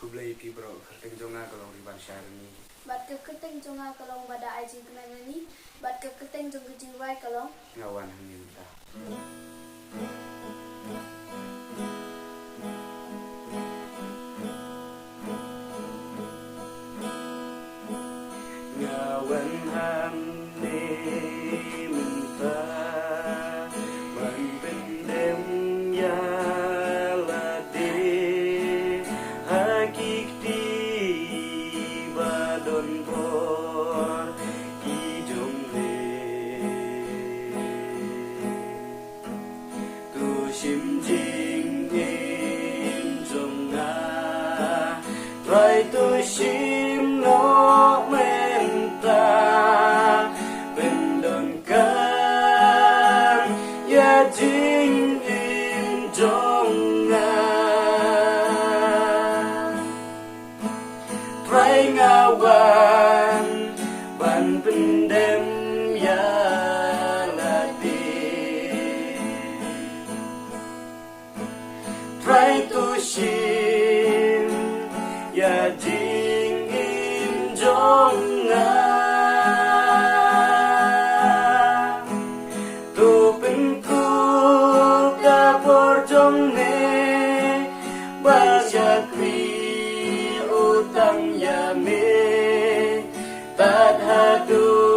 kublai pi bro kerteng jonga kalau riban syarni bat ke keteng jonga kalong bada aji kenani bat ke keteng jong kejiwai kalong ngawan hangin ta ngawan hane minta man pendem ya chim chinh in trong nga rồi tôi chim nó men ta bên đồn can ya chinh in trong nga rồi ngawan ban bên đêm ya try to shin ya jing in jong nga tu pen ku ka por jong ne ba cha kri utang ya me ta ha tu